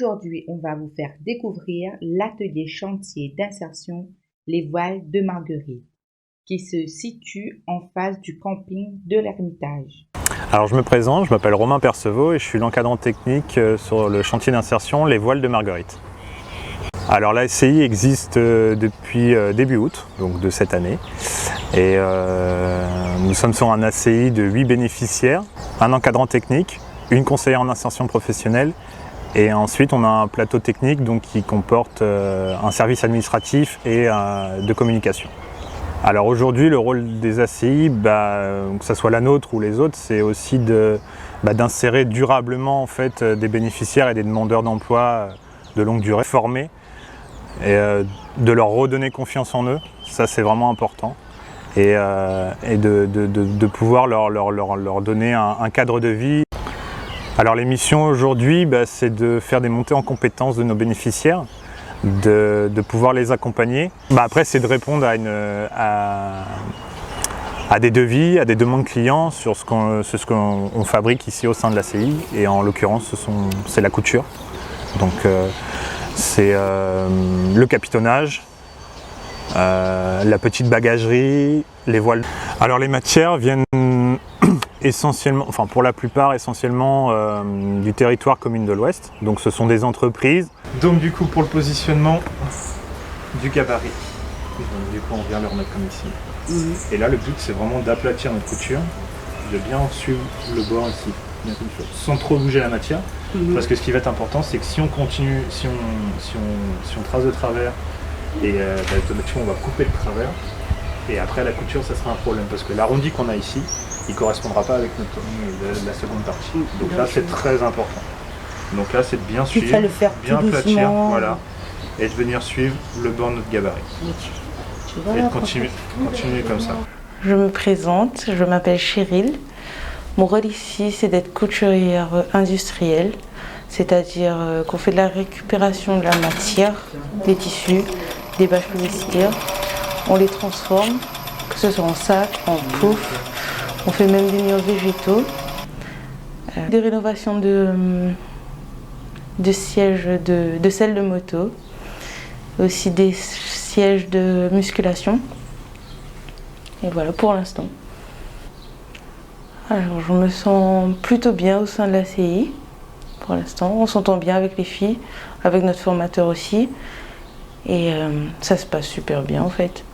Aujourd'hui, on va vous faire découvrir l'atelier chantier d'insertion Les Voiles de Marguerite, qui se situe en face du camping de l'Ermitage. Alors je me présente, je m'appelle Romain Perceveau et je suis l'encadrant technique sur le chantier d'insertion Les Voiles de Marguerite. Alors la SCI existe depuis début août, donc de cette année, et nous sommes sur un ACI de 8 bénéficiaires, un encadrant technique, une conseillère en insertion professionnelle, et ensuite on a un plateau technique donc, qui comporte un service administratif et de communication. Alors aujourd'hui, le rôle des ACI, que ce soit la nôtre ou les autres, c'est aussi d'insérer durablement en fait, des bénéficiaires et des demandeurs d'emploi de longue durée formés et de leur redonner confiance en eux. Ça, c'est vraiment important. Et de pouvoir leur donner un cadre de vie. Alors les missions aujourd'hui, c'est de faire des montées en compétences de nos bénéficiaires, de pouvoir les accompagner. Après, c'est de répondre à des devis, à des demandes clients sur ce qu'on fabrique ici au sein de l'ACI. Et en l'occurrence, c'est la couture. Donc c'est le capitonnage, la petite bagagerie, les voiles. Alors les matières viennent essentiellement, enfin pour la plupart essentiellement du territoire commune de l'Ouest. Donc ce sont des entreprises. Donc du coup pour le positionnement du gabarit, donc, du coup on vient le remettre comme ici. Et là le but c'est vraiment d'aplatir notre couture, de bien suivre le bord ici, sans trop bouger la matière. Parce que ce qui va être important c'est que si on continue, si on trace de travers, et automatiquement on va couper le travers, et après la couture ça sera un problème, parce que l'arrondi qu'on a ici, il ne correspondra pas avec la seconde partie. Donc là c'est très important. Donc là c'est de bien suivre, bien aplatir, voilà, et de venir suivre le bord de notre gabarit. Et de continuer comme ça. Je me présente, je m'appelle Cheryl. Mon rôle ici c'est d'être couturière industrielle, c'est-à-dire qu'on fait de la récupération de la matière, des tissus, des bâches publicitaires, on les transforme, que ce soit en sac, en pouf, on fait même des murs végétaux, des rénovations de sièges de selles de moto, aussi des sièges de musculation. Et voilà pour l'instant. Alors je me sens plutôt bien au sein de l'ACI. Pour l'instant, on s'entend bien avec les filles, avec notre formateur aussi. Et ça se passe super bien en fait.